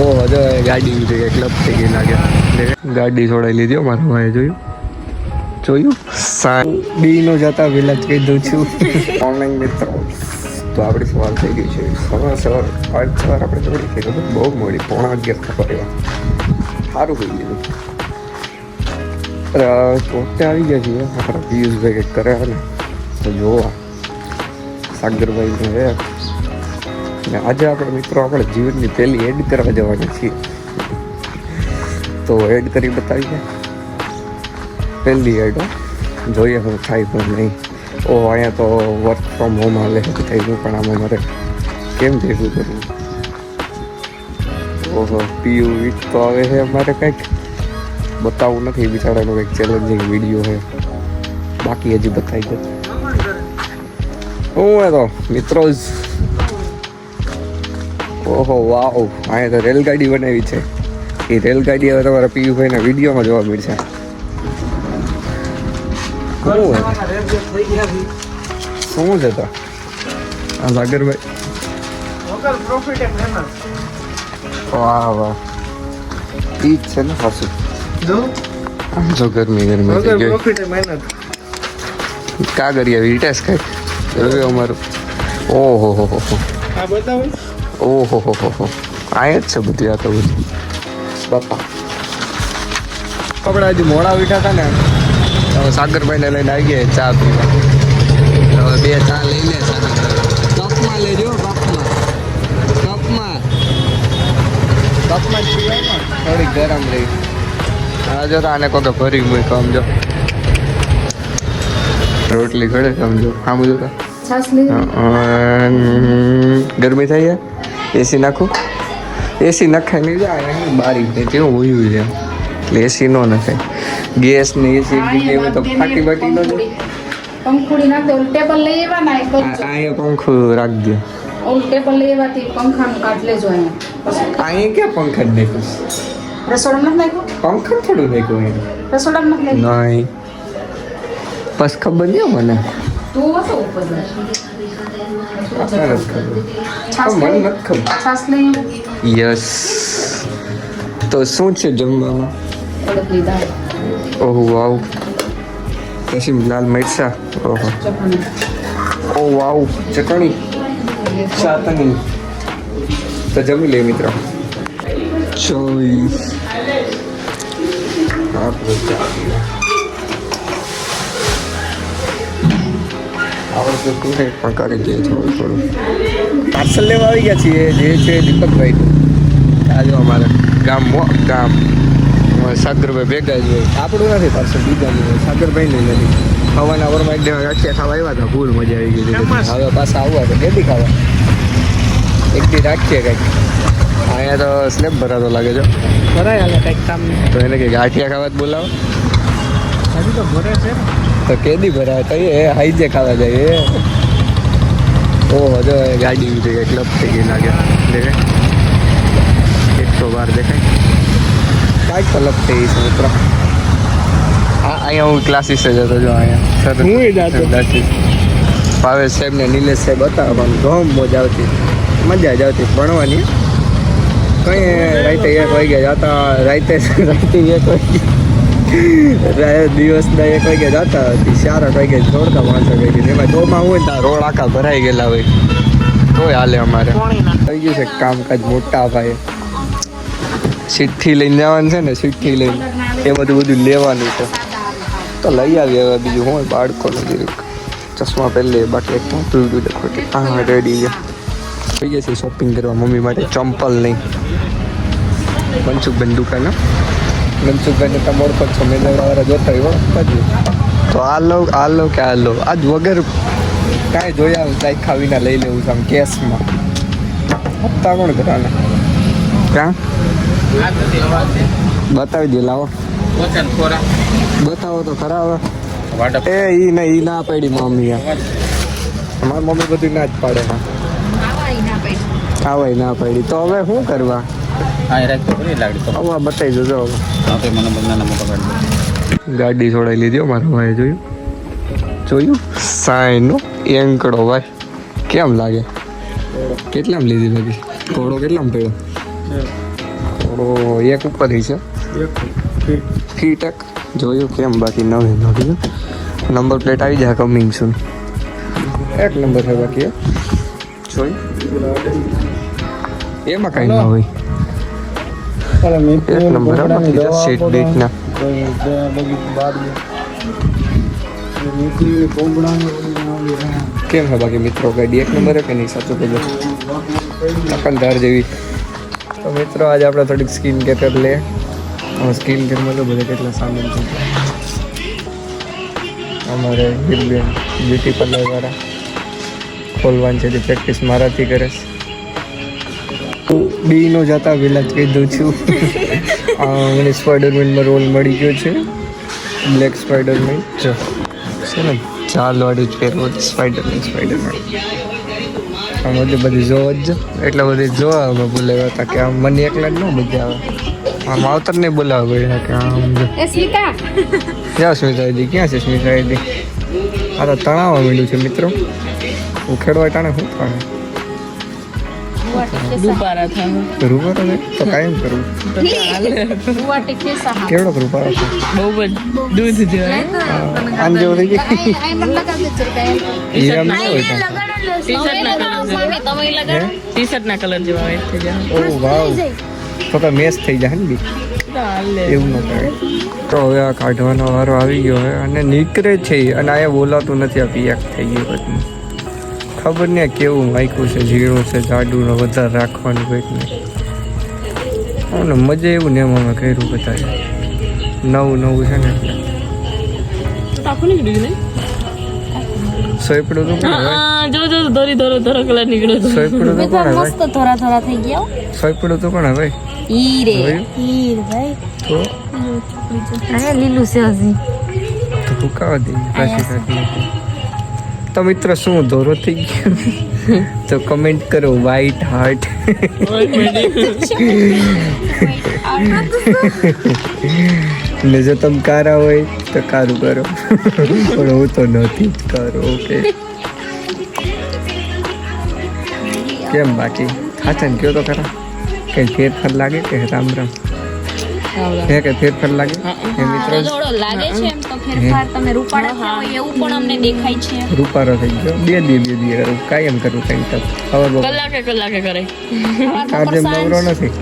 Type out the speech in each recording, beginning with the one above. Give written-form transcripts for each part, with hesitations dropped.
ઓહો જો ગાડી ક્લબ થઈ ગઈ લાગે. ગાડી છોડાઈ લીધી મારા ભાઈએ. જોયું બી નો જતા પેલા જ કહી દઉં છું. ઓનલાઈન મિત્રો તો આપણી સવાર થઈ ગઈ છે. સવાર આપણે જોડી થઈ ગયું. બહુ મોડી 11:30 ખબર સારું થઈ ગયું. પોતે આવી ગયા છીએ આપણા પિયુષભાઈ કંઈક કરે ને તો જોવા સાગરભાઈ હે. આજે આપણે મિત્રો આપણે જીવનની પહેલી એડ કરવા જવાના છીએ. તો એડ કરી બતાવીએ. પહેલી એડ જોઈએ હવે થાય પણ નહીં. અહીંયા તો વર્ક ફ્રોમ હોમ હાલે થઈ ગયું પણ આમાં મારે કેમ ભેગું કરવું. ઓહો પીયુ વીક તો આવે છે અમારે કંઈક બતાવવું નથી. બિચારાનો કંઈક ચેલેન્જિંગ વિડીયો છે. બાકી હજી બતાવી દે હું તો મિત્રો. ઓહો વાવ અહીંયા તો રેલગાડી બનાવી છે. એ રેલગાડી હવે તમારા પીયુભાઈના વિડીયોમાં જોવા મળશે. શું છે તો આ સાગરભાઈ વાહ વાહ ઈ જ છે ને પાછું જો ગરમી કાગરિયા વિટેસ કઈ જોયું અમારું. ઓહો હો હો ઓહો હો હો અહીંયા જ છે બધી. આ તો બધી બાપા આપણે હજી મોડા વીઠા હતા ને હવે સાગરભાઈને લઈને આવી ગયા ચા પીવા. હવે 2 ચા લઈ લે કપમાં લેજો. કપમાં જ પીવાય ને થોડી ગરમ રહી. હા જો આને કોઈ ભરી મૂક સમજો. રોટલી ઘડે સમજો. હા બધું ગરમી થઈ જાય. એસી નાખું. એસી નખાય નહીં જાય બારી કેવું હોયું છે એટલે એસી નો નખાય. ગેસ ને એસી હોય તો ફાટી બાટી નો પંખુડી નાખ દે. ટેબલ લઈ આવવાના અહીંયા પંખું રાખજો. ઓલ ટેબલ લઈ આવવાથી પંખાનું કાઢ લેજો અહીંયા. અહીંયા ક્યાં પંખા જ નાખ્યું? રસોડામાં નથી નાખ્યું? પંખા થોડું નાખ્યું અહીંયા. રસોડામાં નથી નાખ્યું? નહીં બસ ખબર નહીં મને. તું હતો ઉપર મને નથી ખબર. છાસ લઈ યસ. તો શું છે જમવામાં? અડદની દાળ. ઓહો વાવ. પછી લાલ મરચા. ઓહો ઓ વાવ ચટણી ચાટણી. તો જમી લે મિત્રો. 24 આવડતું તું કંઈ પણ કરી દે થોડું. પાર્સલ લેવા આવી ગયા છીએ. જે છે દીપકભાઈ. આ જો અમારા ગામ સાગરભાઈ ભેગા જ હોય. આપણું નથી પાર્સલ બીજાનું હોય. સાગરભાઈનું નથી. ખાવાના વરમાં એક દિવસ રાખ્યા ખાવા આવ્યા હતા. ભૂલ મજા આવી ગઈ. હવે પાછા આવવા તો કેદી ખાવા એક દી રાખીએ કંઈક. અહીંયા તો સ્લેબ ભરાતો લાગે છે. ભરાય હાલે કંઈક કામ તો એને કંઈક ગાંઠિયા ખાવા જ બોલાવો. હજી તો ભરે છે તો કેદી ભરાય તો એ હાઈજે ખાવા જાય. ઓહો જો ગાડી ક્લબ થઈ ગઈ લાગે. દેખાય 112 દેખાય. કાંઈક ક્લબ થઈ ગઈ છે મિત્રો. અહીંયા હું ક્લાસીસ જ હતો. જો અહીંયા સર હું ક્લાસીસ ભાવેશ સાહેબ ને નિલેશ સાહેબ હતા. પણ ઘણું મજા આવતી. મજા જ આવતી ભણવાની. કંઈ રાતે 1 વાગ્યા જતા. રાતે 1 વાગ્યા દિવસના 1 વાગ્યા જતા. 4 વાગ્યા છોડતા 5 વાગ્યા. એમાં ચોમાં હોય ને રોડ આખા ભરાઈ ગયેલા હોય તોય હાલે. અમારે થઈ ગયું છે કામકાજ મોટા ભાઈ. સીટથી લઈને જવાનું છે ને. સીટથી લઈને એ બધું લેવાનું છે તો લઈ આવીએ. હવે બીજું હોય બાળકોનું ચશ્મા પહેલે બાકી એક હા રેડી છે. થઈ ગયા છે શોપિંગ કરવા મમ્મી માટે. ચંપલ નહીં. મનસુખભાઈની દુકાન. મનસુખભાઈને તમે ઓળખો છો. મેદાવાળા જોતા હોય તો આ લો કે આ લો. આજ વગર કાંઈ જોયા કાંઈ ખાવીને લઈ લેવું છે આમ કેશમાં. હપ્તા કોણ કરવાના? ક્યાં બતાવી દે. લાવો બતાવો તો ખરા. હવે ઈ ના પાડી મમ્મી. અમારી મમ્મી બધું ના જ પાડે. આવાય ના પાડી તો હવે શું કરવા? હવે બતાવી દો. ગાડી છોડાઈ લીધી મારા ભાઈ. જોયું સાઈનો એંકડો ભાઈ કેમ લાગે? કેટલામ લીધી બધી? ઘોડો કેટલામ પડ્યો? ઓ એક ઉપર છે ફીટ એક જોયું કેમ બાકી નવી નંબર પ્લેટ આવી જાય કમિંગ સૂન એક નંબર છે બાકી જોઈ એમાં કઈ ના હોય એક નંબર સીટ બીટ ના કેમ છે બાકી મિત્રો ગાડી એક નંબર કે નહીં સાચું કહેજો નકલદાર જેવી તો મિત્રો આજે આપણે થોડીક સ્કિન કેર કરી લે સ્કિન કેરમાં તો બધા કેટલા સામાન છે અમારે બ્યુટી પાર્લર વાળા ખોલવાની છે તે પ્રેક્ટિસ મારાથી કરે બી નો જતા પહેલાં જ કહી દઉં છું મને સ્પાઈડરમેનમાં રોલ મળી ગયો છે બ્લેક સ્પાઈડરમેન જો છે ને ચાલવાળું જ પહેરવો સ્પાઈડરમેન આમ બધી જોવા જ એટલે બધી જોવા અમે બોલાવ્યા હતા કે આમ મને એકલા જ ન મજા આવે આમ આવતર નહીં બોલાવવા પડ્યા કે આમ જો ક્યાં સ્મિતા દીદી ક્યાં છે સ્મિતા દીદી આ તો તણાવવા માંડ્યું છે મિત્રો ઉખેડવા ટાણે શું ટાણે રૂપારો છે તો કાયમ કરવું કેવડો રૂપારો છે બહુ જ દૂધ જેવો આમ જેવો થઈ ગયો હીરામ ન હોય ટી શર્ટ ના કલર જેવા હોય થઈ જાય ઓ વાવ તો મેચ થઈ જાય ને બી એવું ન કરે તો હવે આ કાઢવાનો વારો આવી ગયો હોય અને નીકળે છે અને અહીંયા બોલાતું નથી આ પિયાક થઈ ગયું બધું ખબર નહીં કેવું માયકું છે ઝીણું છે જાડું ને વધારે રાખવાનું કંઈક નહીં ને મજા એવું ને એમાં અમે કર્યું બધા નવું છે ને એટલે સોયપડું તો કોણ જો ધોરો કલર નીકળ્યો સોયપડું તો કોણ મસ્ત થોડા થોડા થઈ ગયા સોયપડું તો કોણ ભાઈ ઈ રે ઈ ભાઈ તો અરે લીલું છે હજી તો હુકાવા દે પાછી તો મિત્ર શું દોરો થઈ ગયો તો કમેન્ટ કરો વ્હાઈટ હાર્ટ ને જો તમે કારા હોય તો કારું કરો પણ હું તો નથી જ કરો ઓકે કેમ બાકી ખાચા ને કયો તો ખરા કઈ ફેરફાર લાગે કે રામ રામ હે કે ફેરફાર લાગે એ મિત્રો થોડો લાગે છે એમ તો ફેરફાર તમે રૂપાળા થયા હોય એવું પણ અમને દેખાય છે રૂપારો થઈ ગયો બે કરું કાયમ કરું કઈ તક ખબર કલાકે કરે આજે નવરો નથી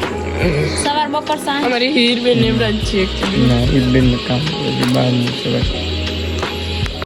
સવાર બપોર સાંજ અમારી હીર બેન એવડા જ છે ના એ બેન કામ બહાર છે ભાઈ